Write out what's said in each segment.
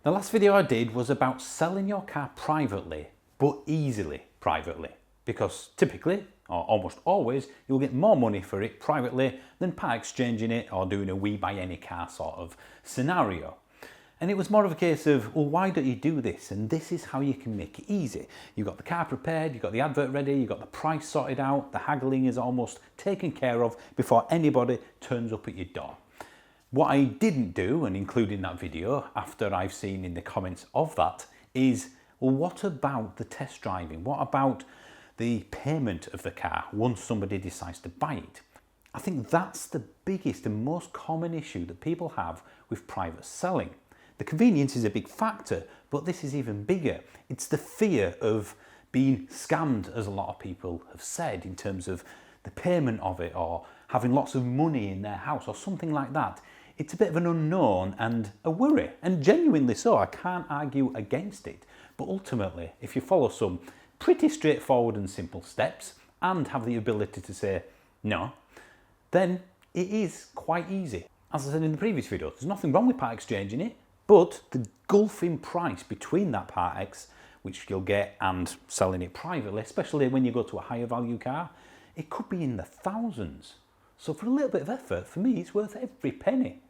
The last video I did was about selling your car privately, but easily privately, because typically, or almost always, you'll get more money for it privately than part exchanging it or doing a we buy any car sort of scenario. And it was more of a case of, well, why don't you do this? And this is how you can make it easy. You've got the car prepared, you've got the advert ready, you've got the price sorted out, the haggling is almost taken care of before anybody turns up at your door. What I didn't do, and include in that video, after I've seen in the comments of that, is, well, what about the test driving? What about the payment of the car once somebody decides to buy it? I think that's the biggest and most common issue that people have with private selling. The convenience is a big factor, but this is even bigger. It's the fear of being scammed, as a lot of people have said, in terms of the payment of it or having lots of money in their house or something like that. It's a bit of an unknown and a worry, and genuinely so. I can't argue against it. But ultimately, if you follow some pretty straightforward and simple steps and have the ability to say no, then it is quite easy. As I said in the previous video, there's nothing wrong with part exchanging it, but the gulf in price between that part X, which you'll get, and selling it privately, especially when you go to a higher value car, it could be in the thousands. So for a little bit of effort, for me, it's worth every penny.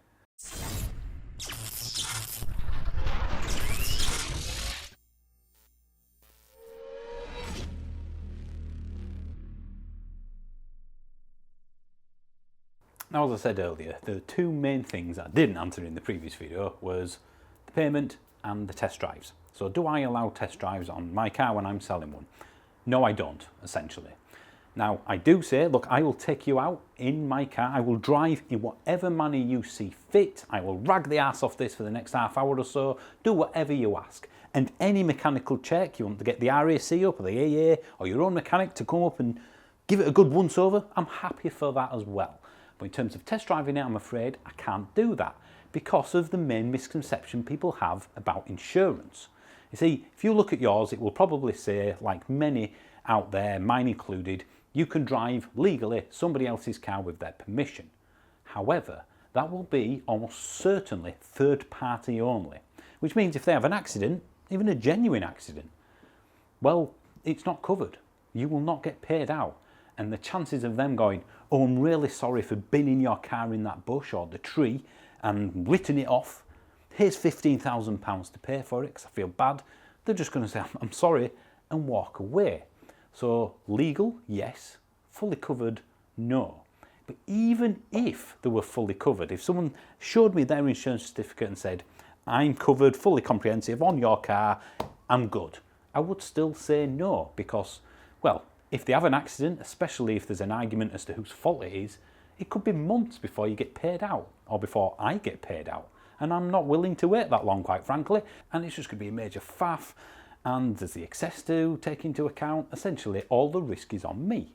Now, as I said earlier, the two main things that I didn't answer in the previous video was the payment and the test drives. So do I allow test drives on my car when I'm selling one? No, I don't, essentially. Now, I do say, look, I will take you out in my car. I will drive in whatever manner you see fit. I will rag the arse off this for the next half hour or so. Do whatever you ask. And any mechanical check, you want to get the RAC up or the AA or your own mechanic to come up and give it a good once over, I'm happy for that as well. But in terms of test driving it, I'm afraid I can't do that because of the main misconception people have about insurance. You see, if you look at yours, it will probably say, like many out there, mine included, you can drive legally somebody else's car with their permission. However, that will be almost certainly third party only, which means if they have an accident, even a genuine accident, well, it's not covered. You will not get paid out. And the chances of them going, oh, I'm really sorry for binning your car in that bush or the tree and written it off, here's £15,000 to pay for it because I feel bad, they're just going to say, I'm sorry, and walk away. So legal, yes. Fully covered, no. But even if they were fully covered, if someone showed me their insurance certificate and said, I'm covered, fully comprehensive on your car, I'm good, I would still say no because, well, if they have an accident, especially if there's an argument as to whose fault it is, it could be months before you get paid out or before I get paid out. And I'm not willing to wait that long, quite frankly, and it's just going to be a major faff. And there's the excess to take into account. Essentially, all the risk is on me.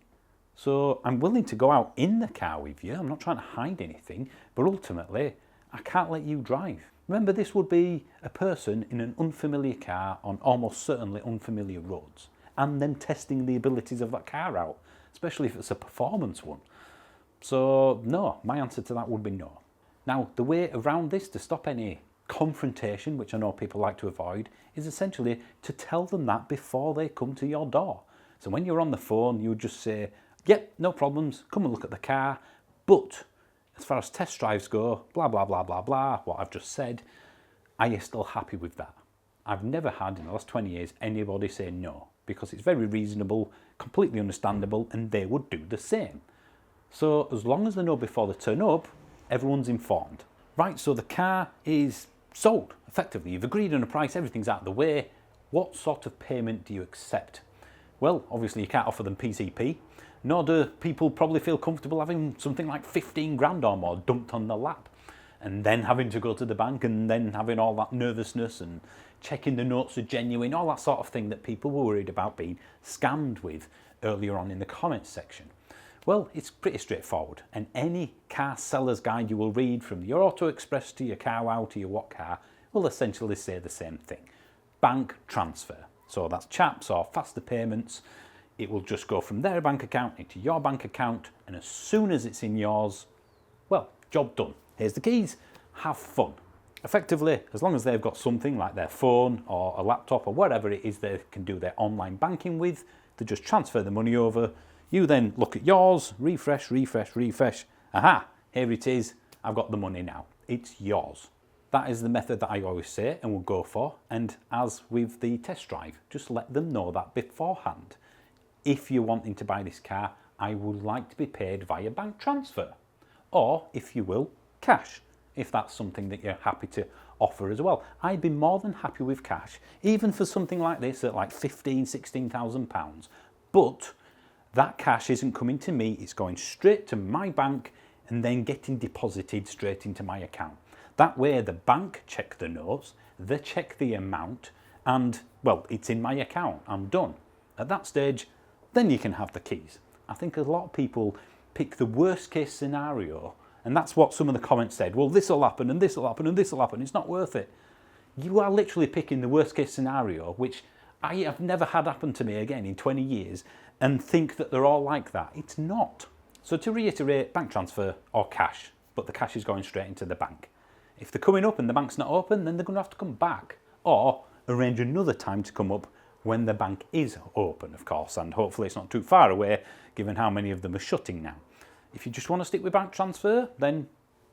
So I'm willing to go out in the car with you. I'm not trying to hide anything, but ultimately, I can't let you drive. Remember, this would be a person in an unfamiliar car on almost certainly unfamiliar roads, and then testing the abilities of that car out, especially if it's a performance one. So no, my answer to that would be no. Now, the way around this to stop any confrontation, which I know people like to avoid, is essentially to tell them that before they come to your door. So when you're on the phone, you would just say, yep, no problems, come and look at the car, but as far as test drives go, blah, blah, blah, blah, blah, what I've just said, are you still happy with that? I've never had in the last 20 years anybody say no, because it's very reasonable, completely understandable, and they would do the same. So as long as they know before they turn up, everyone's informed. Right, so the car is sold, effectively. You've agreed on a price, everything's out of the way. What sort of payment do you accept? Well, obviously you can't offer them PCP, nor do people probably feel comfortable having something like 15 grand or more dumped on their lap, and then having to go to the bank and then having all that nervousness and checking the notes are genuine, all that sort of thing that people were worried about being scammed with earlier on in the comments section. Well, it's pretty straightforward, and any car seller's guide you will read, from your Auto Express to your Car Wow to your What Car, will essentially say the same thing. Bank transfer. So that's chaps or faster payments. It will just go from their bank account into your bank account, and as soon as it's in yours, well, job done. Here's the keys. Have fun. Effectively, as long as they've got something like their phone or a laptop or whatever it is they can do their online banking with, they just transfer the money over. You then look at yours, refresh, refresh, refresh. Aha, here it is. I've got the money now. It's yours. That is the method that I always say and will go for. And as with the test drive, just let them know that beforehand. If you're wanting to buy this car, I would like to be paid via bank transfer. Or, if you will, cash, if that's something that you're happy to offer as well. I'd be more than happy with cash, even for something like this at like £16,000. But that cash isn't coming to me, it's going straight to my bank and then getting deposited straight into my account. That way the bank check the notes, they check the amount, and well, it's in my account, I'm done. At that stage, then you can have the keys. I think a lot of people pick the worst case scenario, and that's what some of the comments said. Well, this will happen, and this will happen, and this will happen. It's not worth it. You are literally picking the worst case scenario, which I have never had happen to me again in 20 years, and think that they're all like that. It's not. So to reiterate, bank transfer or cash, but the cash is going straight into the bank. If they're coming up and the bank's not open, then they're going to have to come back or arrange another time to come up when the bank is open, of course, and hopefully it's not too far away, given how many of them are shutting now. If you just want to stick with bank transfer, then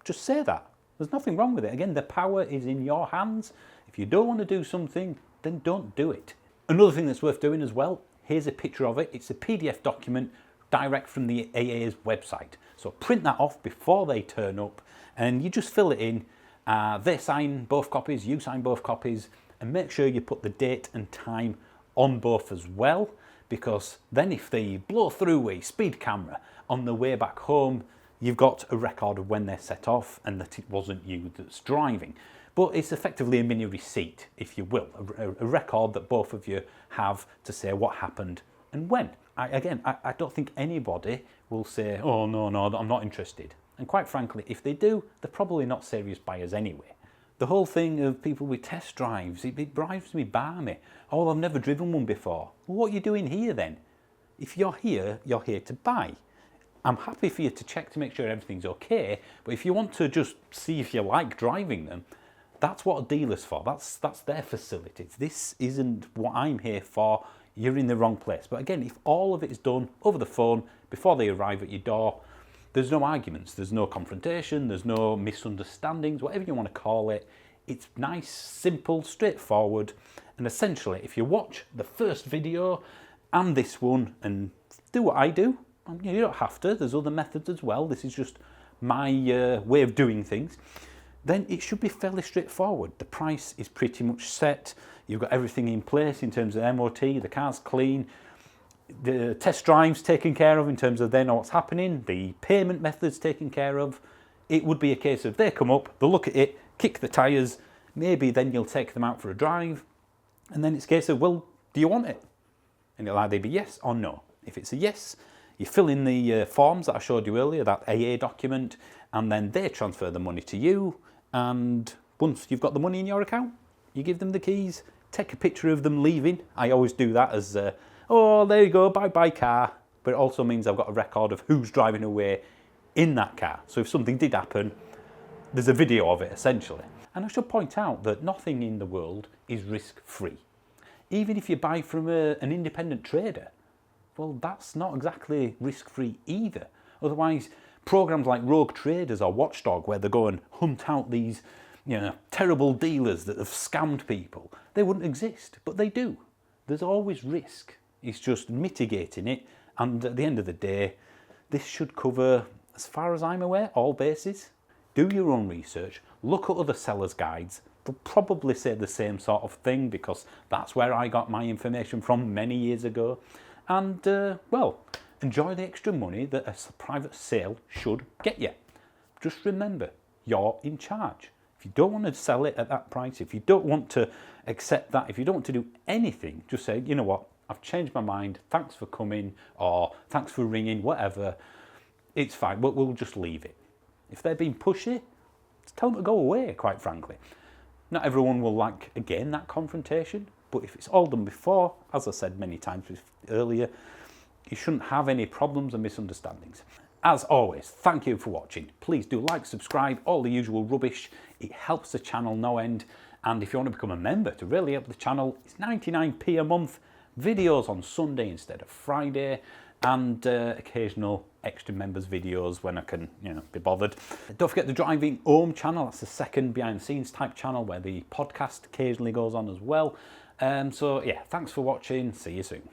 just say that. There's nothing wrong with it. Again, the power is in your hands. If you don't want to do something, then don't do it. Another thing that's worth doing as well, here's a picture of it. It's a PDF document direct from the AA's website. So print that off before they turn up and you just fill it in. They sign both copies, you sign both copies, and make sure you put the date and time on both as well, because then if they blow through a speed camera on the way back home, you've got a record of when they set off and that it wasn't you that's driving. But it's effectively a mini receipt, if you will, a record that both of you have to say what happened and when. I don't think anybody will say, oh, no, I'm not interested. And quite frankly, if they do, they're probably not serious buyers anyway. The whole thing of people with test drives, it drives me balmy. Oh, I've never driven one before. Well, what are you doing here then? If you're here to buy. I'm happy for you to check to make sure everything's okay, but if you want to just see if you like driving them, that's what a dealer's for. That's their facilities. This isn't what I'm here for. You're in the wrong place. But again, if all of it is done over the phone before they arrive at your door, there's no arguments, there's no confrontation, there's no misunderstandings, whatever you want to call it. It's nice, simple, straightforward. And essentially, if you watch the first video and this one and do what I do, you don't have to, there's other methods as well. This is just my way of doing things. Then it should be fairly straightforward. The price is pretty much set. You've got everything in place in terms of MOT, the car's clean, the test drive's taken care of in terms of they know what's happening, the payment method's taken care of. It would be a case of they come up, they'll look at it, kick the tyres, maybe then you'll take them out for a drive, and then it's a case of, well, do you want it? And it'll either be yes or no. If it's a yes, you fill in the forms that I showed you earlier, that AA document, and then they transfer the money to you, and once you've got the money in your account, you give them the keys, take a picture of them leaving. I always do that as, oh, there you go, bye-bye car. But it also means I've got a record of who's driving away in that car. So if something did happen, there's a video of it, essentially. And I should point out that nothing in the world is risk-free. Even if you buy from an independent trader, well, that's not exactly risk-free either. Otherwise, programs like Rogue Traders or Watchdog, where they go and hunt out these terrible dealers that have scammed people, they wouldn't exist, but they do. There's always risk. It's just mitigating it, and at the end of the day, this should cover, as far as I'm aware, all bases. Do your own research, look at other sellers' guides. They'll probably say the same sort of thing because that's where I got my information from many years ago. And, well, enjoy the extra money that a private sale should get you. Just remember, you're in charge. If you don't want to sell it at that price, if you don't want to accept that, if you don't want to do anything, just say, you know what, I've changed my mind, thanks for coming, or thanks for ringing, whatever. It's fine, we'll just leave it. If they're being pushy, just tell them to go away, quite frankly. Not everyone will like, again, that confrontation, but if it's all done before, as I said many times earlier, you shouldn't have any problems and misunderstandings. as always, thank you for watching. Please do like, subscribe, all the usual rubbish. It helps the channel no end. And if you want to become a member to really help the channel, it's 99p a month. Videos on Sunday instead of Friday, and occasional extra members videos when I can, be bothered. Don't forget the Driving Home channel. That's the second behind the scenes type channel where the podcast occasionally goes on as well. So yeah, thanks for watching. See you soon.